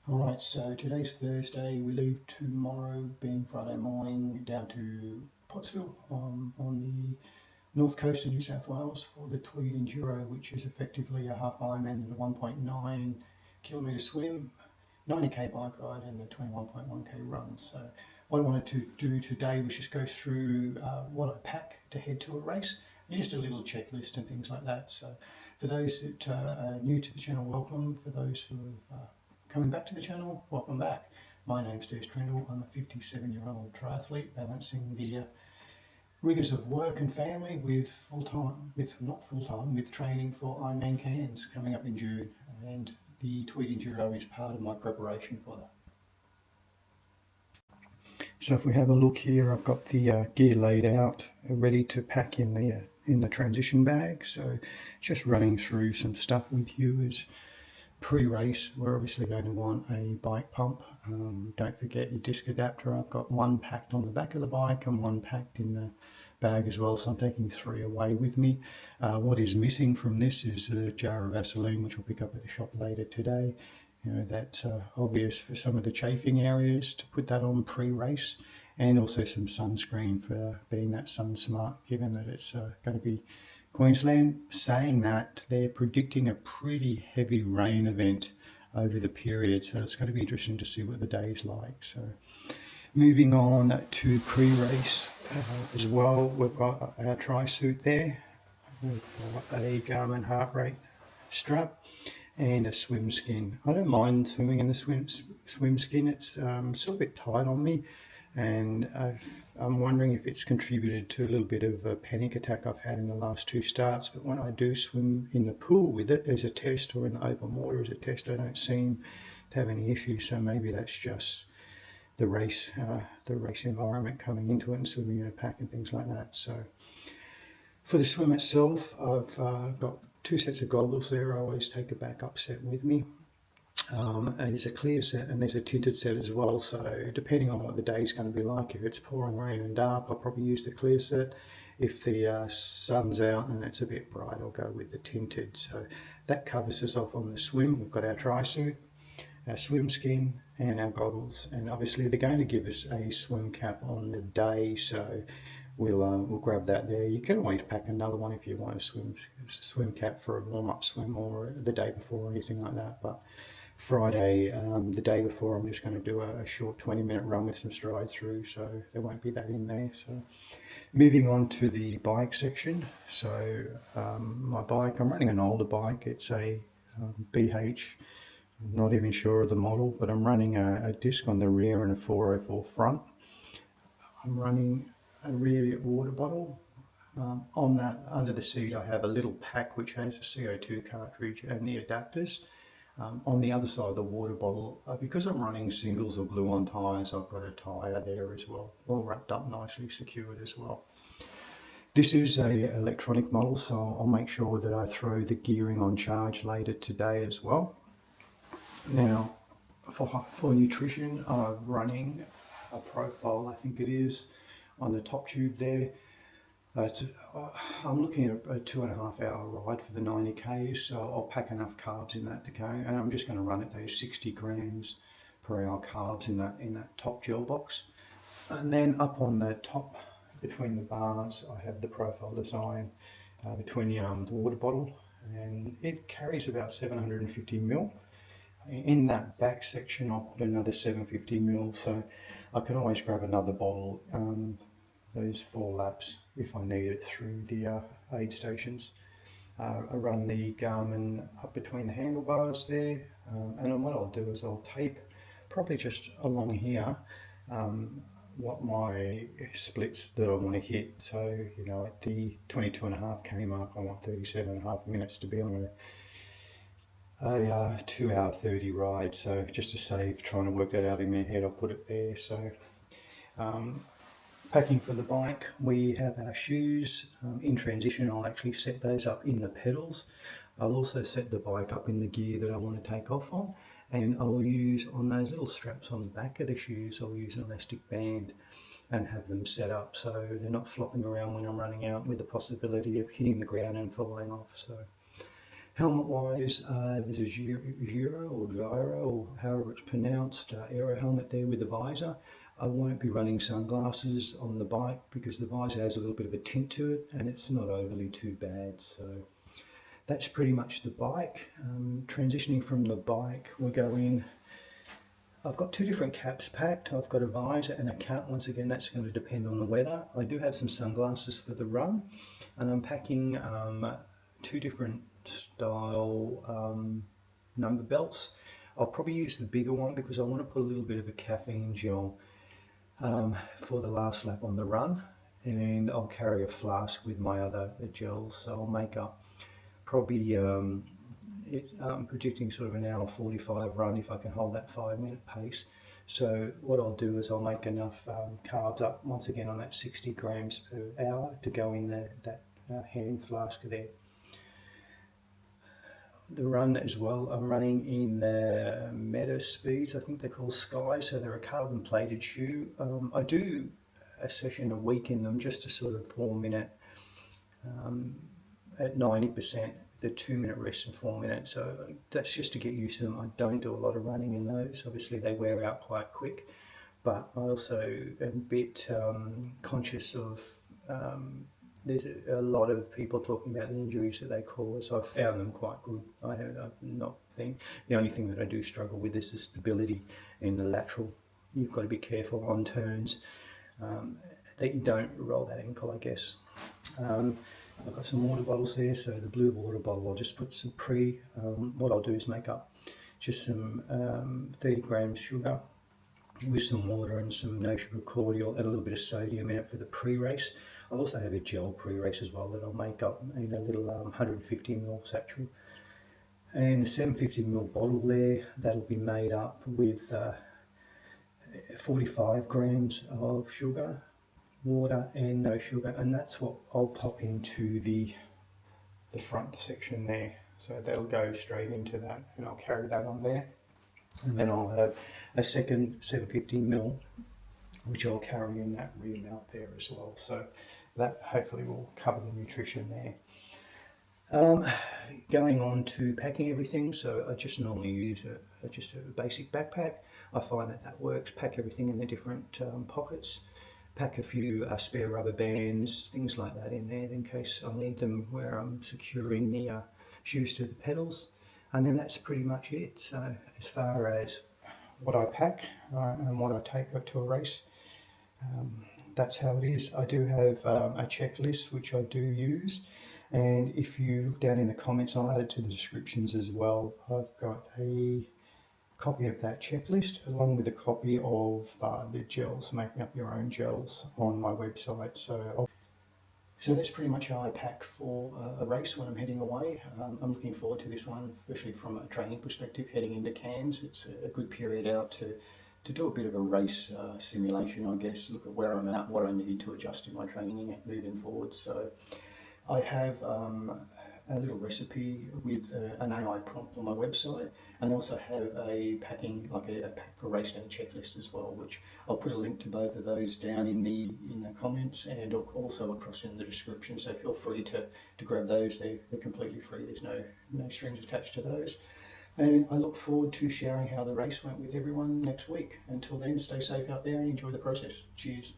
Alright, so today's Thursday. We leave tomorrow, being Friday morning, down to Pottsville on the north coast of New South Wales for the Tweed Enduro, which is effectively a half Ironman and a 1.9 kilometre swim, 90k bike ride, and the 21.1k run. So, what I wanted to do today was just go through what I pack to head to a race, and just a little checklist and things like that. So, for those that are new to the channel, welcome. For those who have coming back to the channel, welcome back. My name's Des Trindle. I'm a 57-year-old triathlete balancing the rigours of work and family with with training for Ironman Cairns coming up in June, and the Tweed Enduro is part of my preparation for that. So if we have a look here, I've got the gear laid out, ready to pack in the transition bag. So just running through some stuff with you is pre-race. We're obviously going to want a bike pump. Don't forget your disc adapter. I've got one packed on the back of the bike and one packed in the bag as well, so I'm taking 3 away with me. What is missing from this is the jar of Vaseline, which I'll pick up at the shop later today. You know, that's obvious for some of the chafing areas, to put that on pre-race, and also some sunscreen for being that sun smart, given that it's going to be Queensland. Saying that, they're predicting a pretty heavy rain event over the period, so it's going to be interesting to see what the day's like. So moving on to pre-race as well, we've got our tri-suit there. We've got a Garmin heart rate strap and a swim skin. I don't mind swimming in the swim skin. It's still a bit tight on me, and I'm wondering if it's contributed to a little bit of a panic attack I've had in the last 2 starts. But when I do swim in the pool with it as a test, or in the open water as a test, I don't seem to have any issues. So maybe that's just the race environment coming into it, and swimming in a pack and things like that. So for the swim itself, I've got 2 sets of goggles there. I always take a backup set with me. And there's a clear set and there's a tinted set as well. So depending on what the day is going to be like, if it's pouring rain and dark, I'll probably use the clear set. If the sun's out and it's a bit bright, I'll go with the tinted. So that covers us off on the swim. We've got our tri-suit, our swim skin, and our goggles. And obviously they're going to give us a swim cap on the day, so we'll grab that there. You can always pack another one if you want a swim cap for a warm-up swim, or the day before, or anything like that. But Friday, the day before, I'm just going to do a short 20-minute run with some stride through, so there won't be that in there. So moving on to the bike section. So my bike, I'm running an older bike. It's a BH. I'm not even sure of the model, but I'm running a disc on the rear and a 404 front. I'm running a rear water bottle. On that, under the seat, I have a little pack which has a CO2 cartridge and the adapters. On the other side of the water bottle, because I'm running singles or glue-on tyres, I've got a tyre there as well, all wrapped up nicely, secured as well. This is a electronic model, so I'll make sure that I throw the gearing on charge later today as well. Now, for nutrition, I'm running a profile, I think it is, on the top tube there. I'm looking at a 2.5 hour ride for the 90Ks, so I'll pack enough carbs in that to go, and I'm just going to run at those 60 grams per hour carbs in that top gel box. And then up on the top, between the bars, I have the profile design between the arm and the water bottle, and it carries about 750 ml. In that back section, I'll put another 750 ml, so I can always grab another bottle those 4 laps if I need it through the aid stations. I run the Garmin up between the handlebars there, and then what I'll do is I'll tape probably just along here what my splits that I want to hit. So, you know, at the 22.5k mark, I want 37.5 minutes to be on a 2 hour 30 ride. So just to save trying to work that out in my head, I'll put it there. So packing for the bike, we have our shoes. In transition, I'll actually set those up in the pedals. I'll also set the bike up in the gear that I want to take off on, and I'll use, on those little straps on the back of the shoes, I'll use an elastic band and have them set up so they're not flopping around when I'm running out, with the possibility of hitting the ground and falling off. So Helmet wise, there's a Giro or Gyro or however it's pronounced, aero helmet there with the visor. I won't be running sunglasses on the bike because the visor has a little bit of a tint to it and it's not overly too bad. So that's pretty much the bike. Transitioning from the bike, we'll go in. I've got 2 different caps packed. I've got a visor and a cap. Once again, that's going to depend on the weather. I do have some sunglasses for the run, and I'm packing 2 different style number belts. I'll probably use the bigger one because I want to put a little bit of a caffeine gel for the last lap on the run, and I'll carry a flask with my other gels, so I'll make up probably I'm predicting sort of an hour 45 run if I can hold that 5-minute pace. So what I'll do is I'll make enough carbs up once again on that 60 grams per hour to go in that hand flask there. The run as well, I'm running in the Meta Speeds, I think they're called Sky, so they're a carbon plated shoe. I do a session a week in them, just a sort of 4-minute at 90%, the 2-minute rest and 4 minutes. So that's just to get used to them. I don't do a lot of running in those. Obviously they wear out quite quick, but I also am a bit conscious of there's a lot of people talking about the injuries that they cause. I've found them quite good. I've not think the only thing that I do struggle with is the stability in the lateral. You've got to be careful on turns that you don't roll that ankle, I guess. I've got some water bottles there, so the blue water bottle, I'll just put some what I'll do is make up just some 30 grams sugar with some water and some no sugar cordial and a little bit of sodium in it for the pre-race. I'll also have a gel pre-race as well that I'll make up in a little 150ml satchel. And the 750ml bottle there, that'll be made up with 45 grams of sugar, water and no sugar, and that's what I'll pop into the front section there. So that'll go straight into that and I'll carry that on there. And then I'll have a second 750ml which I'll carry in that rear mount there as well. So that hopefully will cover the nutrition there. Going on to packing everything, so I just normally use just a basic backpack. I find that works. Pack everything in the different pockets. Pack a few spare rubber bands, things like that in there in case I need them where I'm securing the shoes to the pedals. And then that's pretty much it. So as far as what I pack and what I take to a race, that's how it is. I do have a checklist which I do use, and if you look down in the comments, I'll add it to the descriptions as well. I've got a copy of that checklist along with a copy of the gels, making up your own gels, on my website. So that's pretty much how I pack for a race when I'm heading away. I'm looking forward to this one, especially from a training perspective, heading into Cairns. It's a good period out to do a bit of a race simulation, I guess, look at where I'm at, what I need to adjust in my training moving forward. So I have a little recipe with an AI prompt on my website, and also have a packing, like a pack for race day checklist as well, which I'll put a link to both of those down in the comments and also across in the description. So feel free to grab those. They're completely free. There's no strings attached to those. And I look forward to sharing how the race went with everyone next week. Until then, stay safe out there and enjoy the process. Cheers.